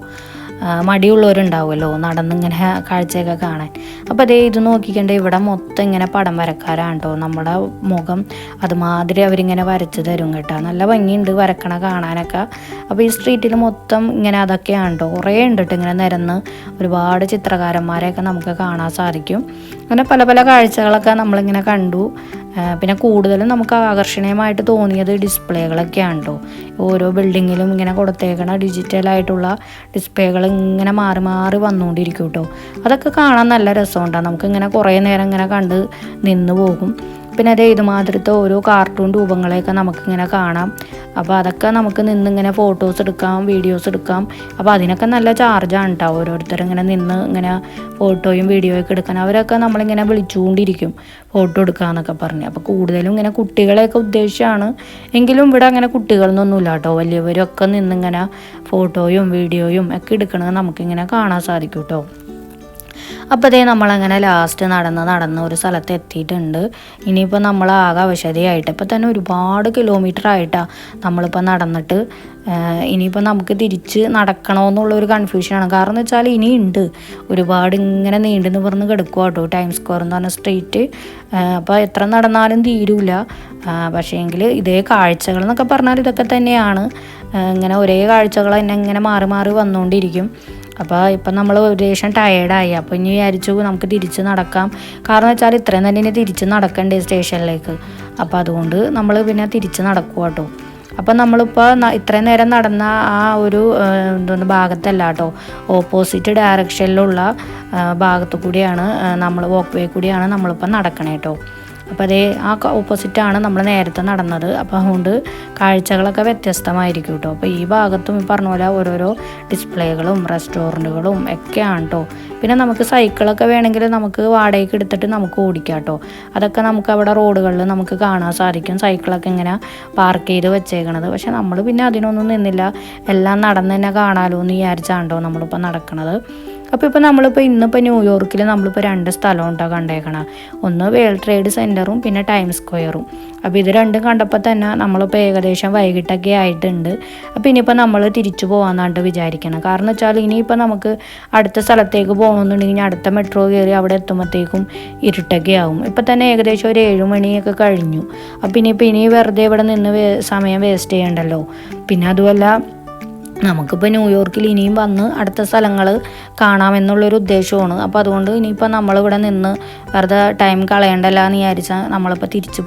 മടിയുള്ളവരുണ്ടാവുമല്ലോ നടന്നിങ്ങനെ കാഴ്ചയൊക്കെ കാണാൻ. അപ്പോൾ അതേ ഇത് നോക്കിക്കണ്ടേ, ഇവിടെ മൊത്തം ഇങ്ങനെ പടം വരക്കാരാണ് കേട്ടോ. നമ്മുടെ മുഖം അതുമാതിരി അവരിങ്ങനെ വരച്ച് തരും കേട്ടോ. നല്ല ഭംഗിയുണ്ട് വരക്കണ കാണാനൊക്കെ. അപ്പോൾ ഈ സ്ട്രീറ്റിൽ മൊത്തം ഇങ്ങനെ അതൊക്കെയാണ് കേട്ടോ. കുറേ ഉണ്ട് കേട്ടോ ഇങ്ങനെ നിരന്ന് ഒരുപാട് ചിത്രകാരന്മാരെയൊക്കെ നമുക്ക് കാണാൻ സാധിക്കും. അങ്ങനെ പല കാഴ്ചകളൊക്കെ നമ്മളിങ്ങനെ കണ്ടു. പിന്നെ കൂടുതലും നമുക്ക് ആകർഷണീയമായിട്ട് തോന്നിയത് ഡിസ്പ്ലേകളൊക്കെയാണ് കേട്ടോ. ഓരോ ബിൽഡിങ്ങിലും ഇങ്ങനെ കൊടുത്തേക്കണ ഡിജിറ്റലായിട്ടുള്ള ഡിസ്പ്ലേകൾ ഇങ്ങനെ മാറി വന്നുകൊണ്ടിരിക്കും കേട്ടോ. അതൊക്കെ കാണാൻ നല്ല രസമുണ്ടാകും. നമുക്കിങ്ങനെ കുറേ നേരം ഇങ്ങനെ കണ്ട് നിന്ന് പോകും. പിന്നെ അതേ ഇതുമാതിരത്തെ ഓരോ കാർട്ടൂൺ രൂപങ്ങളെയൊക്കെ നമുക്കിങ്ങനെ കാണാം. അപ്പോൾ അതൊക്കെ നമുക്ക് നിന്നിങ്ങനെ ഫോട്ടോസ് എടുക്കാം, വീഡിയോസ് എടുക്കാം. അപ്പോൾ അതിനൊക്കെ നല്ല ചാർജാണ് കേട്ടോ. ഓരോരുത്തരിങ്ങനെ നിന്ന് ഇങ്ങനെ ഫോട്ടോയും വീഡിയോയൊക്കെ എടുക്കാൻ അവരൊക്കെ നമ്മളിങ്ങനെ വിളിച്ചുകൊണ്ടിരിക്കും ഫോട്ടോ എടുക്കാമെന്നൊക്കെ പറഞ്ഞ്. അപ്പോൾ കൂടുതലും ഇങ്ങനെ കുട്ടികളെയൊക്കെ ഉദ്ദേശിച്ചാണ്. എങ്കിലും ഇവിടെ അങ്ങനെ കുട്ടികളൊന്നുമില്ല കേട്ടോ. വലിയവരൊക്കെ നിന്നിങ്ങനെ ഫോട്ടോയും വീഡിയോയും ഒക്കെ എടുക്കണത് നമുക്കിങ്ങനെ കാണാൻ സാധിക്കും കേട്ടോ. അപ്പോൾ അതേ നമ്മളങ്ങനെ ലാസ്റ്റ് നടന്ന് ഒരു സ്ഥലത്ത് എത്തിയിട്ടുണ്ട്. ഇനിയിപ്പോൾ നമ്മൾ ആകെ അവശതയായിട്ട് ഇപ്പോൾ തന്നെ ഒരുപാട് കിലോമീറ്റർ ആയിട്ടാണ് നമ്മളിപ്പോൾ നടന്നിട്ട്. ഇനിയിപ്പോൾ നമുക്ക് തിരിച്ച് നടക്കണമെന്നുള്ളൊരു കൺഫ്യൂഷനാണ്. കാരണം എന്ന് വെച്ചാൽ ഇനിയുണ്ട് ഒരുപാട് ഇങ്ങനെ നീണ്ടു നിവർന്ന് കിടക്കുക കേട്ടോ ടൈം സ്ക്വയർ എന്ന് പറഞ്ഞ സ്ട്രീറ്റ്. അപ്പോൾ എത്ര നടന്നാലും തീരില്ല. പക്ഷേ എങ്കിൽ ഇതേ കാഴ്ചകൾ എന്നൊക്കെ പറഞ്ഞാൽ ഇതൊക്കെ തന്നെയാണ്. ഇങ്ങനെ ഒരേ കാഴ്ചകൾ തന്നെ ഇങ്ങനെ മാറി വന്നുകൊണ്ടിരിക്കും. അപ്പോൾ ഇപ്പം നമ്മൾ ഏകദേശം ടയേർഡായി. അപ്പോൾ ഇനി വിചാരിച്ചു നമുക്ക് തിരിച്ച് നടക്കാം. കാരണം വെച്ചാൽ ഇത്രയും തന്നെ ഇനി തിരിച്ച് നടക്കണ്ടേ സ്റ്റേഷനിലേക്ക്. അപ്പോൾ അതുകൊണ്ട് നമ്മൾ പിന്നെ തിരിച്ച് നടക്കുക കേട്ടോ. അപ്പം നമ്മളിപ്പോൾ ഇത്രയും നേരം നടന്ന ആ ഒരു ഭാഗത്തല്ല കേട്ടോ, ഓപ്പോസിറ്റ് ഡയറക്ഷനിലുള്ള ഭാഗത്തു കൂടിയാണ് നമ്മൾ വാക്ക് വേ കൂടിയാണ് നമ്മളിപ്പോൾ നടക്കണേ കേട്ടോ. അപ്പോൾ അതേ ആ ഓപ്പോസിറ്റാണ് നമ്മൾ നേരത്തെ നടന്നത്. അപ്പോൾ അതുകൊണ്ട് കാഴ്ചകളൊക്കെ വ്യത്യസ്തമായിരിക്കും കേട്ടോ. അപ്പോൾ ഈ ഭാഗത്തും ഈ പറഞ്ഞ പോലെ ഓരോരോ ഡിസ്പ്ലേകളും റെസ്റ്റോറൻറ്റുകളും ഒക്കെയാണ് കേട്ടോ. പിന്നെ നമുക്ക് സൈക്കിളൊക്കെ വേണമെങ്കിൽ നമുക്ക് വാടകയ്ക്ക് എടുത്തിട്ട് നമുക്ക് ഓടിക്കാം കേട്ടോ. അതൊക്കെ നമുക്ക് അവിടെ റോഡുകളിൽ നമുക്ക് കാണാൻ സാധിക്കും, സൈക്കിളൊക്കെ ഇങ്ങനെ പാർക്ക് ചെയ്ത് വെച്ചേക്കണത്. പക്ഷെ നമ്മൾ പിന്നെ അതിനൊന്നും നിന്നില്ല, എല്ലാം നടന്ന് തന്നെ കാണാമല്ലോ എന്ന് വിചാരിച്ചാണ്ടോ നമ്മളിപ്പോൾ നടക്കണത്. അപ്പോൾ നമ്മളിപ്പോൾ ഇന്നിപ്പോൾ ന്യൂയോർക്കിൽ നമ്മളിപ്പോൾ 2 സ്ഥലം ഉണ്ടാകും കണ്ടേക്കണം. ഒന്ന് വേൾഡ് ട്രേഡ് സെൻറ്ററും പിന്നെ ടൈം സ്ക്വയറും. അപ്പോൾ ഇത് രണ്ടും കണ്ടപ്പോൾ തന്നെ നമ്മളിപ്പോൾ ഏകദേശം വൈകിട്ടൊക്കെ ആയിട്ടുണ്ട്. അപ്പോൾ ഇനിയിപ്പോൾ നമ്മൾ തിരിച്ചു പോകാമെന്നാണ്ട് വിചാരിക്കണം. കാരണം വെച്ചാൽ ഇനിയിപ്പോൾ നമുക്ക് അടുത്ത സ്ഥലത്തേക്ക് പോകണമെന്നുണ്ടെങ്കിൽ അടുത്ത മെട്രോ കയറി അവിടെ എത്തുമ്പോഴത്തേക്കും ഇരുട്ടൊക്കെ ആവും. ഇപ്പം തന്നെ ഏകദേശം ഒരു 7 മണിയൊക്കെ കഴിഞ്ഞു. അപ്പോൾ ഇനി വെറുതെ ഇവിടെ നിന്ന് സമയം വേസ്റ്റ് ചെയ്യണ്ടല്ലോ. പിന്നെ അതുമല്ല നമുക്കിപ്പോൾ ന്യൂയോർക്കിൽ ഇനിയും വന്ന് അടുത്ത സ്ഥലങ്ങൾ കാണാമെന്നുള്ളൊരു ഉദ്ദേശമാണ്. അപ്പോൾ അതുകൊണ്ട് ഇനിയിപ്പോൾ നമ്മളിവിടെ നിന്ന് വെറുതെ ടൈം കളയണ്ടല്ല എന്ന് വിചാരിച്ചാൽ നമ്മളിപ്പോൾ തിരിച്ച്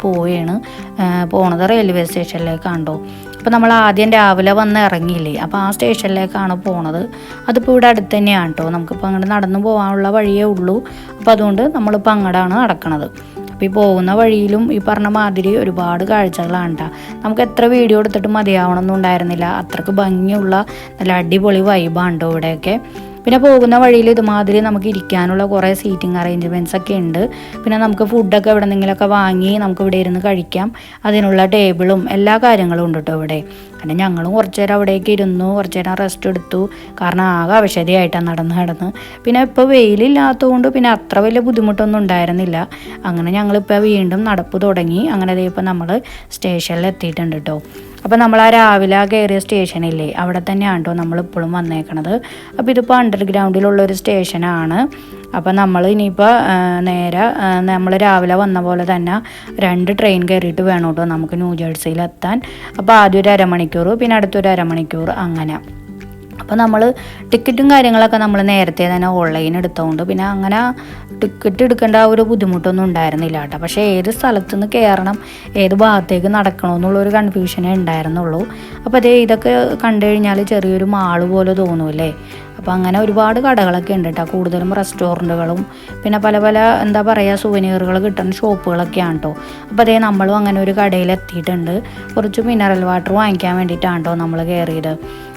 പോണത് റെയിൽവേ സ്റ്റേഷനിലേക്കാണോ. അപ്പോൾ നമ്മൾ ആദ്യം രാവിലെ വന്ന് ഇറങ്ങിയില്ലേ, അപ്പോൾ ആ സ്റ്റേഷനിലേക്കാണ് പോണത്. അതിപ്പോൾ ഇവിടെ അടുത്ത് തന്നെയാണ് കേട്ടോ, നമുക്കിപ്പോൾ അങ്ങോട്ട് നടന്നു പോകാനുള്ള വഴിയേ ഉള്ളൂ. അപ്പോൾ അതുകൊണ്ട് നമ്മളിപ്പോൾ അങ്ങോട്ടാണ് നടക്കണത്. അപ്പോൾ ഈ പോകുന്ന വഴിയിലും ഈ പറഞ്ഞ മാതിരി ഒരുപാട് കാഴ്ചകളാണ് കേട്ടോ. നമുക്ക് എത്ര വീഡിയോ എടുത്തിട്ട് മതിയാവണമെന്നും ഉണ്ടായിരുന്നില്ല, അത്രയ്ക്ക് ഭംഗിയുള്ള നല്ല അടിപൊളി വൈബാണ് കേട്ടോ ഇവിടെയൊക്കെ. പിന്നെ പോകുന്ന വഴിയിൽ ഇതുമാതിരി നമുക്ക് ഇരിക്കാനുള്ള കുറേ സീറ്റിംഗ് അറേഞ്ച്മെൻറ്റ്സ് ഒക്കെ ഉണ്ട്. പിന്നെ നമുക്ക് ഫുഡൊക്കെ എവിടെ നിന്നെങ്കിലുമൊക്കെ വാങ്ങി നമുക്ക് ഇവിടെ ഇരുന്ന് കഴിക്കാം. അതിനുള്ള ടേബിളും എല്ലാ കാര്യങ്ങളും ഉണ്ട് കേട്ടോ ഇവിടെ. പിന്നെ ഞങ്ങളും കുറച്ച് നേരം അവിടേക്ക് ഇരുന്നു, കുറച്ച് നേരം റെസ്റ്റ് എടുത്തു. കാരണം ആകെ അവശതയായിട്ടാണ് നടന്ന്. പിന്നെ ഇപ്പോൾ വെയിലില്ലാത്തതുകൊണ്ട് പിന്നെ അത്ര വലിയ ബുദ്ധിമുട്ടൊന്നും ഉണ്ടായിരുന്നില്ല. അങ്ങനെ ഞങ്ങളിപ്പോൾ വീണ്ടും നടപ്പ് തുടങ്ങി. അങ്ങനെ ഇപ്പോൾ നമ്മൾ സ്റ്റേഷനിൽ എത്തിയിട്ടുണ്ട് കേട്ടോ. അപ്പോൾ നമ്മൾ ആ രാവിലെ കയറിയ സ്റ്റേഷനില്ലേ, അവിടെ തന്നെയാണ് കേട്ടോ നമ്മളിപ്പോഴും വന്നേക്കണത്. അപ്പോൾ ഇതിപ്പോൾ അണ്ടർഗ്രൗണ്ടിലുള്ളൊരു സ്റ്റേഷനാണ്. അപ്പോൾ നമ്മൾ ഇനിയിപ്പോൾ നേരെ നമ്മൾ രാവിലെ വന്ന പോലെ തന്നെ 2 ട്രെയിൻ കയറിയിട്ട് വേണം കേട്ടോ നമുക്ക് ന്യൂജേഴ്സിയിലെത്താൻ. അപ്പോൾ ആദ്യം ഒരു അരമണിക്കൂർ, പിന്നെ അടുത്തൊരു അരമണിക്കൂർ അങ്ങനെ. അപ്പോൾ നമ്മൾ ടിക്കറ്റും കാര്യങ്ങളൊക്കെ നമ്മൾ നേരത്തെ തന്നെ ഓൺലൈൻ എടുത്തതുകൊണ്ട് പിന്നെ അങ്ങനെ ടിക്കറ്റ് എടുക്കേണ്ട ആ ഒരു ബുദ്ധിമുട്ടൊന്നും ഉണ്ടായിരുന്നില്ല കേട്ടോ. പക്ഷേ ഏത് സ്ഥലത്തു നിന്ന് കയറണം, ഏത് ഭാഗത്തേക്ക് നടക്കണമെന്നുള്ളൊരു കൺഫ്യൂഷനേ ഉണ്ടായിരുന്നുള്ളൂ. അപ്പോൾ ഇതൊക്കെ കണ്ടു കഴിഞ്ഞാൽ ചെറിയൊരു മാള് പോലെ തോന്നുമല്ലേ. അപ്പോൾ അങ്ങനെ ഒരുപാട് കടകളൊക്കെ ഉണ്ട് കേട്ടോ, കൂടുതലും റെസ്റ്റോറൻറ്റുകളും പിന്നെ പല എന്താ പറയുക സുവനീറുകൾ കിട്ടുന്ന ഷോപ്പുകളൊക്കെയാണ് കേട്ടോ. അപ്പോൾ നമ്മളും അങ്ങനെ ഒരു കടയിൽ എത്തിയിട്ടുണ്ട്. കുറച്ച് മിനറൽ വാട്ടർ വാങ്ങിക്കാൻ വേണ്ടിയിട്ടാണ് കേട്ടോ നമ്മൾ കയറിയത്.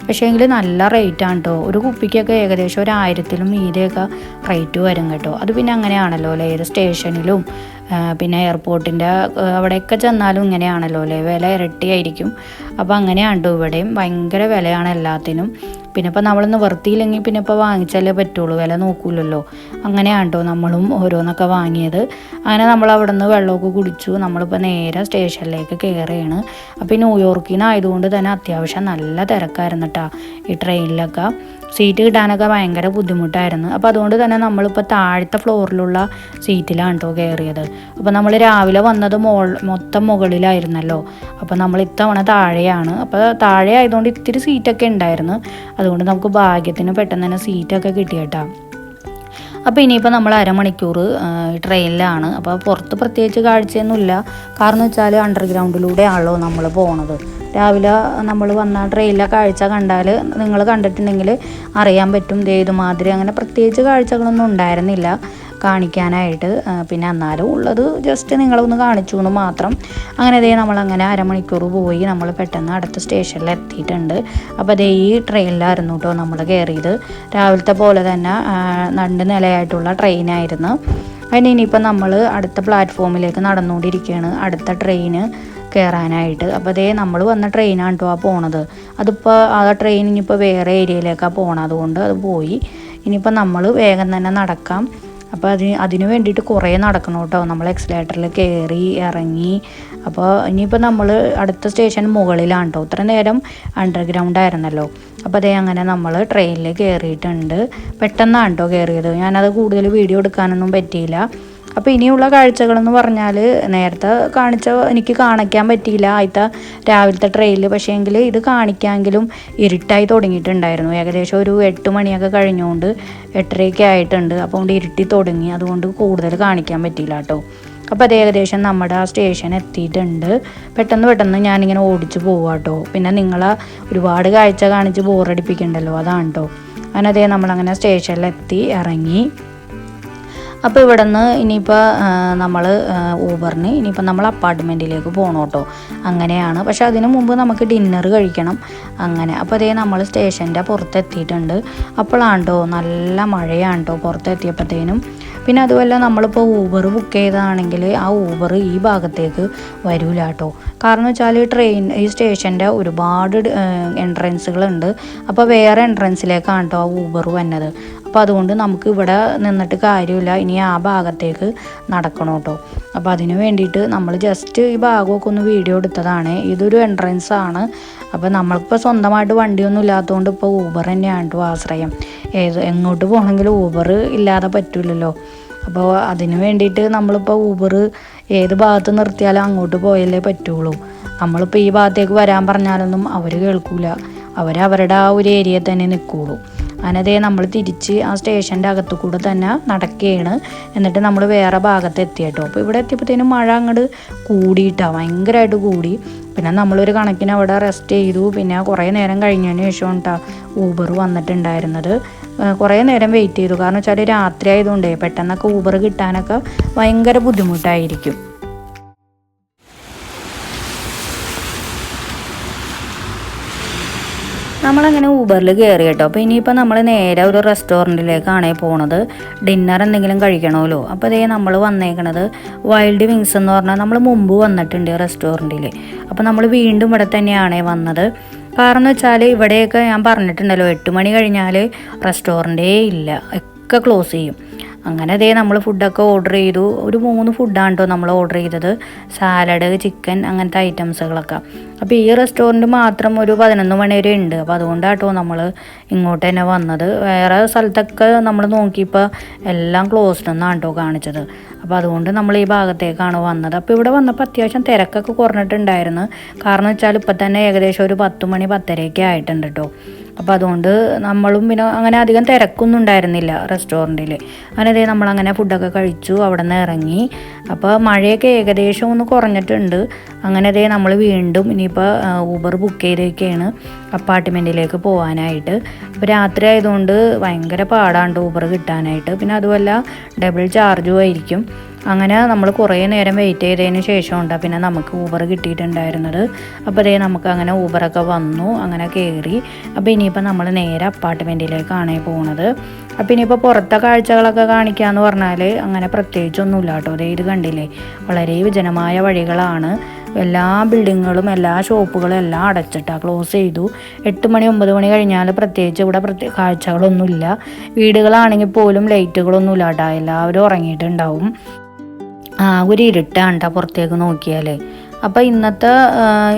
പക്ഷേ എങ്കിൽ നല്ല റേറ്റാണ് കേട്ടോ. ഒരു കുപ്പിക്കൊക്കെ ഏകദേശം 1000-ലും മീതെയൊക്കെ റേറ്റ് വരും കേട്ടോ. അത് പിന്നെ അങ്ങനെയാണല്ലോ അല്ലേ, ഏത് സ്റ്റേഷനിലും പിന്നെ എയർപോർട്ടിൻ്റെ അവിടെയൊക്കെ ചെന്നാലും ഇങ്ങനെയാണല്ലോ അല്ലേ, വില ഇരട്ടിയായിരിക്കും. അപ്പോൾ അങ്ങനെയാണ് കേട്ടോ ഇവിടെയും ഭയങ്കര വിലയാണ് എല്ലാത്തിനും. പിന്നെ ഇപ്പോൾ നമ്മൾ നിവർത്തിയില്ലെങ്കിൽ പിന്നെ ഇപ്പോൾ വാങ്ങിച്ചാലേ പറ്റുള്ളൂ, വില നോക്കൂലല്ലോ. അങ്ങനെയാണ് കേട്ടോ നമ്മളും ഓരോന്നൊക്കെ വാങ്ങിയത്. അങ്ങനെ നമ്മൾ അവിടെ നിന്ന് വെള്ളമൊക്കെ കുടിച്ചു. നമ്മളിപ്പോൾ നേരെ സ്റ്റേഷനിലേക്ക് കയറുകയാണ്. അപ്പോൾ ഈ ന്യൂയോർക്കിൽ നിന്നായതുകൊണ്ട് തന്നെ അത്യാവശ്യം നല്ല തിരക്കായിരുന്നു കേട്ടോ ഈ ട്രെയിനിലൊക്കെ. സീറ്റ് കിട്ടാനൊക്കെ ഭയങ്കര ബുദ്ധിമുട്ടായിരുന്നു. അപ്പോൾ അതുകൊണ്ട് തന്നെ നമ്മളിപ്പോൾ താഴത്തെ ഫ്ലോറിലുള്ള സീറ്റിലാണ് കേട്ടോ കയറിയത്. അപ്പോൾ നമ്മൾ രാവിലെ വന്നത് മൊത്തം മുകളിലായിരുന്നല്ലോ. അപ്പോൾ നമ്മൾ ഇത്തവണ താഴെയാണ്. അപ്പോൾ താഴെ ആയതുകൊണ്ട് ഇത്തിരി സീറ്റൊക്കെ ഉണ്ടായിരുന്നു. അതുകൊണ്ട് നമുക്ക് ഭാഗ്യത്തിന് പെട്ടെന്ന് തന്നെ സീറ്റൊക്കെ കിട്ടിയേട്ടാ. അപ്പോൾ ഇനിയിപ്പോൾ നമ്മൾ അരമണിക്കൂർ ട്രെയിനിലാണ്. അപ്പോൾ പുറത്ത് പ്രത്യേകിച്ച് കാഴ്ചയൊന്നുമില്ല. കാരണം വെച്ചാൽ അണ്ടർഗ്രൗണ്ടിലൂടെ ആണല്ലോ നമ്മൾ പോണത്. രാവിലെ നമ്മൾ വന്ന ട്രെയിനിലെ കാഴ്ച കണ്ടാൽ നിങ്ങൾ കണ്ടിട്ടുണ്ടെങ്കിൽ അറിയാൻ പറ്റും. ഇതുമാതിരി അങ്ങനെ പ്രത്യേകിച്ച് കാഴ്ചകളൊന്നും ഉണ്ടായിരുന്നില്ല കാണിക്കാനായിട്ട്. പിന്നെ എന്നാലും ഉള്ളത് ജസ്റ്റ് നിങ്ങളൊന്ന് കാണിച്ചു എന്ന് മാത്രം. അങ്ങനെ നമ്മളങ്ങനെ അരമണിക്കൂർ പോയി നമ്മൾ പെട്ടെന്ന് അടുത്ത സ്റ്റേഷനിൽ എത്തിയിട്ടുണ്ട്. അപ്പോൾ ഈ ട്രെയിനിലായിരുന്നു കേട്ടോ നമ്മൾ കയറിയത്. രാവിലത്തെ പോലെ തന്നെ 2 നിലയായിട്ടുള്ള ട്രെയിനായിരുന്നു. അതിന് ഇനിയിപ്പോൾ നമ്മൾ അടുത്ത പ്ലാറ്റ്ഫോമിലേക്ക് നടന്നുകൊണ്ടിരിക്കുകയാണ്, അടുത്ത ട്രെയിന് കയറാനായിട്ട്. അപ്പോൾ നമ്മൾ വന്ന ട്രെയിനാണ് കേട്ടോ പോണത്. അതിപ്പോൾ ആ ട്രെയിൻ ഇനിയിപ്പോൾ വേറെ ഏരിയയിലേക്കാണ് പോകണം, അതുകൊണ്ട് അത് പോയി. ഇനിയിപ്പോൾ നമ്മൾ വേഗം തന്നെ നടക്കാം. അപ്പോൾ അതിന് വേണ്ടിയിട്ട് കുറേ നടക്കണം കേട്ടോ. നമ്മൾ എക്സിലേറ്ററിൽ കയറി ഇറങ്ങി. അപ്പോൾ ഇനിയിപ്പോൾ നമ്മൾ അടുത്ത സ്റ്റേഷൻ മുകളിലാണ് കേട്ടോ. ഇത്ര നേരം അണ്ടർഗ്രൗണ്ട് ആയിരുന്നല്ലോ. അപ്പോൾ അങ്ങനെ നമ്മൾ ട്രെയിനിൽ കയറിയിട്ടുണ്ട്. പെട്ടെന്നാണ് കേട്ടോ കയറിയത്. ഞാനത് കൂടുതൽ വീഡിയോ എടുക്കാനൊന്നും പറ്റിയില്ല. അപ്പോൾ ഇനിയുള്ള കാഴ്ചകളെന്ന് പറഞ്ഞാൽ നേരത്തെ എനിക്ക് കാണിക്കാൻ പറ്റിയില്ല ആദ്യത്തെ രാവിലത്തെ ട്രെയിനിൽ. പക്ഷേ എങ്കിൽ ഇത് കാണിക്കാമെങ്കിലും ഇരുട്ടായി തുടങ്ങിയിട്ടുണ്ടായിരുന്നു. ഏകദേശം ഒരു 8 മണിയൊക്കെ കഴിഞ്ഞുകൊണ്ട് 8:30 ആയിട്ടുണ്ട്. അപ്പോൾ ഇരുട്ടി തുടങ്ങി, അതുകൊണ്ട് കൂടുതൽ കാണിക്കാൻ പറ്റിയില്ല കേട്ടോ. അപ്പോൾ അത് ഏകദേശം നമ്മുടെ ആ സ്റ്റേഷൻ എത്തിയിട്ടുണ്ട്. പെട്ടെന്ന് ഞാനിങ്ങനെ ഓടിച്ച് പോവാട്ടോ. പിന്നെ നിങ്ങളെ ഒരുപാട് കാഴ്ച കാണിച്ച് ബോറടിപ്പിക്കണ്ടല്ലോ, അതാണ് കേട്ടോ. അങ്ങനെ നമ്മളങ്ങനെ സ്റ്റേഷനിലെത്തി ഇറങ്ങി. അപ്പോൾ ഇവിടെ നിന്ന് ഇനിയിപ്പോൾ നമ്മൾ ഊബറിന് ഇനിയിപ്പോൾ നമ്മൾ അപ്പാർട്ട്മെൻറ്റിലേക്ക് പോകണം കേട്ടോ. അങ്ങനെയാണ്. പക്ഷേ അതിന് മുമ്പ് നമുക്ക് ഡിന്നർ കഴിക്കണം. അങ്ങനെ അപ്പോൾ നമ്മൾ സ്റ്റേഷൻ്റെ പുറത്തെത്തിയിട്ടുണ്ട്. അപ്പോഴാണ് കേട്ടോ നല്ല മഴയാണ് കേട്ടോ പുറത്തെത്തിയപ്പോഴത്തേനും. പിന്നെ അതുമല്ല നമ്മളിപ്പോൾ ഊബർ ബുക്ക് ചെയ്തതാണെങ്കിൽ ആ ഊബർ ഈ ഭാഗത്തേക്ക് വരില്ല കേട്ടോ. കാരണം വെച്ചാൽ ഈ സ്റ്റേഷൻ്റെ ഒരുപാട് എൻട്രൻസുകളുണ്ട്. അപ്പോൾ വേറെ എൻട്രൻസിലേക്കാണ് കേട്ടോ ആ ഊബർ വന്നത്. അപ്പോൾ അതുകൊണ്ട് നമുക്ക് ഇവിടെ നിന്നിട്ട് കാര്യമില്ല, ഇനി ആ ഭാഗത്തേക്ക് നടക്കണം കേട്ടോ. അപ്പോൾ അതിന് വേണ്ടിയിട്ട് നമ്മൾ ജസ്റ്റ് ഈ ഭാഗമൊക്കെ ഒന്ന് വീഡിയോ എടുത്തതാണ്. ഇതൊരു എൻട്രൻസ് ആണ്. അപ്പോൾ നമ്മൾക്കിപ്പോൾ സ്വന്തമായിട്ട് വണ്ടിയൊന്നും ഇല്ലാത്തതുകൊണ്ട് ഇപ്പോൾ ഊബർ തന്നെയാണ് കേട്ടോ ആശ്രയം. എങ്ങോട്ട് പോകണമെങ്കിലും ഊബർ ഇല്ലാതെ പറ്റില്ലല്ലോ. അപ്പോൾ അതിന് വേണ്ടിയിട്ട് നമ്മളിപ്പോൾ ഊബർ ഏത് ഭാഗത്ത് നിർത്തിയാലും അങ്ങോട്ട് പോയാലേ പറ്റുള്ളൂ. നമ്മളിപ്പോൾ ഈ ഭാഗത്തേക്ക് വരാൻ പറഞ്ഞാലൊന്നും അവർ കേൾക്കില്ല. അവരവരുടെ ആ ഒരു ഏരിയയിൽ തന്നെ നിൽക്കുകയുള്ളൂ. അങ്ങനെ നമ്മൾ തിരിച്ച് ആ സ്റ്റേഷൻ്റെ അകത്തു കൂടെ തന്നെ നടക്കുകയാണ്. എന്നിട്ട് നമ്മൾ വേറെ ഭാഗത്ത് എത്തിയിട്ടോ. അപ്പോൾ ഇവിടെ എത്തിയപ്പോഴത്തേനും മഴ അങ്ങോട്ട് കൂടിയിട്ടാണ്, ഭയങ്കരമായിട്ട് കൂടി. പിന്നെ നമ്മളൊരു കണക്കിന് അവിടെ റെസ്റ്റ് ചെയ്തു. പിന്നെ കുറേ നേരം കഴിഞ്ഞതിന് ശേഷം കേട്ടോ ഊബർ വന്നിട്ടുണ്ടായിരുന്നത്. കുറേ നേരം വെയിറ്റ് ചെയ്തു. കാരണം വെച്ചാൽ രാത്രി ആയതുകൊണ്ടേ പെട്ടെന്നൊക്കെ ഊബർ കിട്ടാനൊക്കെ ഭയങ്കര ബുദ്ധിമുട്ടായിരിക്കും. നമ്മളങ്ങനെ ഊബറിൽ കയറി കേട്ടോ. അപ്പോൾ ഇനിയിപ്പോൾ നമ്മൾ നേരെ ഒരു റെസ്റ്റോറൻറ്റിലേക്കാണ് പോണത്. ഡിന്നർ എന്തെങ്കിലും കഴിക്കണമല്ലോ. അപ്പോൾ നമ്മൾ വന്നേക്കണത് വൈൽഡ് വിങ്സ് എന്ന് പറഞ്ഞാൽ നമ്മൾ മുമ്പ് വന്നിട്ടുണ്ട് റെസ്റ്റോറൻറ്റിൽ. അപ്പോൾ നമ്മൾ വീണ്ടും ഇവിടെ തന്നെയാണ് വന്നത്. കാരണം വെച്ചാൽ ഇവിടെയൊക്കെ ഞാൻ പറഞ്ഞിട്ടുണ്ടല്ലോ 8 മണി കഴിഞ്ഞാൽ റെസ്റ്റോറൻറ്റേ ഇല്ല, ഒക്കെ ക്ലോസ് ചെയ്യും. അങ്ങനെ നമ്മൾ ഫുഡൊക്കെ ഓർഡർ ചെയ്തു. ഒരു 3 ഫുഡാണ് കേട്ടോ നമ്മൾ ഓർഡർ ചെയ്തത്. സാലഡ്, ചിക്കൻ, അങ്ങനത്തെ ഐറ്റംസുകളൊക്കെ. അപ്പോൾ ഈ റെസ്റ്റോറൻറ്റ് മാത്രം ഒരു 11 മണി വരെ ഉണ്ട്. അപ്പോൾ അതുകൊണ്ടാട്ടോ നമ്മൾ ഇങ്ങോട്ട് തന്നെ വന്നത്. വേറെ സ്ഥലത്തൊക്കെ നമ്മൾ നോക്കിയപ്പോൾ എല്ലാം ക്ലോസ്ഡ് എന്നാണ് കേട്ടോ കാണിച്ചത്. അപ്പോൾ അതുകൊണ്ട് നമ്മൾ ഈ ഭാഗത്തേക്കാണ് വന്നത്. അപ്പോൾ ഇവിടെ വന്നപ്പോൾ അത്യാവശ്യം തിരക്കൊക്കെ കുറഞ്ഞിട്ടുണ്ടായിരുന്നു. കാരണം വെച്ചാൽ ഇപ്പം തന്നെ ഏകദേശം ഒരു 10 മണി 10:30 ആയിട്ടുണ്ട് കേട്ടോ. അപ്പോൾ അതുകൊണ്ട് നമ്മളും പിന്നെ അങ്ങനെ അധികം തിരക്കൊന്നും ഉണ്ടായിരുന്നില്ല റെസ്റ്റോറൻറ്റിൽ. അങ്ങനെ നമ്മളങ്ങനെ ഫുഡൊക്കെ കഴിച്ചു, അവിടെ നിന്ന് ഇറങ്ങി. അപ്പോൾ മഴയൊക്കെ ഏകദേശം ഒന്ന് കുറഞ്ഞിട്ടുണ്ട്. അങ്ങനെ നമ്മൾ വീണ്ടും ഇനിയിപ്പോൾ ഊബർ ബുക്ക് ചെയ്തേക്കാണ് അപ്പാർട്ട്മെൻറ്റിലേക്ക് പോകാനായിട്ട്. അപ്പോൾ രാത്രി ആയതുകൊണ്ട് ഭയങ്കര പാടാണ്ട് ഊബർ കിട്ടാനായിട്ട്. പിന്നെ അതുമല്ല ഡബിൾ ചാർജും ആയിരിക്കും. അങ്ങനെ നമ്മൾ കുറേ നേരം വെയിറ്റ് ചെയ്തതിന് ശേഷമുണ്ട് പിന്നെ നമുക്ക് ഊബർ കിട്ടിയിട്ടുണ്ടായിരുന്നത്. അപ്പോൾ നമുക്ക് അങ്ങനെ ഊബറൊക്കെ വന്നു, അങ്ങനെ കയറി. അപ്പോൾ ഇനിയിപ്പോൾ നമ്മൾ നേരെ അപ്പാർട്ട്മെൻറ്റിലേക്കാണ് പോകുന്നത്. അപ്പോൾ ഇനിയിപ്പോൾ പുറത്തെ കാഴ്ചകളൊക്കെ കാണിക്കാമെന്ന് പറഞ്ഞാൽ അങ്ങനെ പ്രത്യേകിച്ചൊന്നുമില്ല കേട്ടോ. ഇത് കണ്ടില്ലേ, വളരെ വിജനമായ വഴികളാണ്. എല്ലാ ബിൽഡിങ്ങുകളും എല്ലാ ഷോപ്പുകളും എല്ലാം അടച്ചിട്ടാണ്, ക്ലോസ് ചെയ്തു. 8 മണി 9 മണി കഴിഞ്ഞാൽ പ്രത്യേകിച്ച് ഇവിടെ കാഴ്ചകളൊന്നുമില്ല. വീടുകളാണെങ്കിൽ പോലും ലൈറ്റുകളൊന്നുമില്ല കേട്ടോ, എല്ലാവരും ഉറങ്ങിയിട്ടുണ്ടാവും. ഒരു ഇരുട്ടാണ് കേട്ടോ പുറത്തേക്ക് നോക്കിയാൽ. അപ്പോൾ ഇന്നത്തെ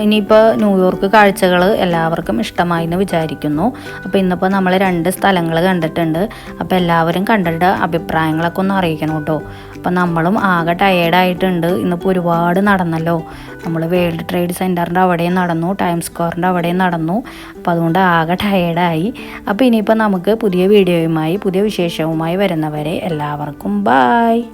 ഇനിയിപ്പോൾ ന്യൂയോർക്ക് കാഴ്ചകൾ എല്ലാവർക്കും ഇഷ്ടമായി എന്ന് വിചാരിക്കുന്നു. അപ്പോൾ ഇന്നിപ്പോൾ നമ്മൾ 2 സ്ഥലങ്ങൾ കണ്ടിട്ടുണ്ട്. അപ്പോൾ എല്ലാവരും കണ്ടിട്ട് അഭിപ്രായങ്ങളൊക്കെ ഒന്ന് അറിയിക്കണം കേട്ടോ. അപ്പം നമ്മളും ആകെ ടയേർഡായിട്ടുണ്ട്. ഇന്നിപ്പോൾ ഒരുപാട് നടന്നല്ലോ. നമ്മൾ വേൾഡ് ട്രേഡ് സെൻറ്ററിൻ്റെ അവിടെയും നടന്നു, ടൈം സ്ക്വയറിൻ്റെ അവിടെയും നടന്നു. അപ്പോൾ അതുകൊണ്ട് ആകെ ടയേർഡായി. അപ്പോൾ ഇനിയിപ്പോൾ നമുക്ക് പുതിയ വീഡിയോയുമായി പുതിയ വിശേഷവുമായി വരുന്നവരെ എല്ലാവർക്കും ബായ്.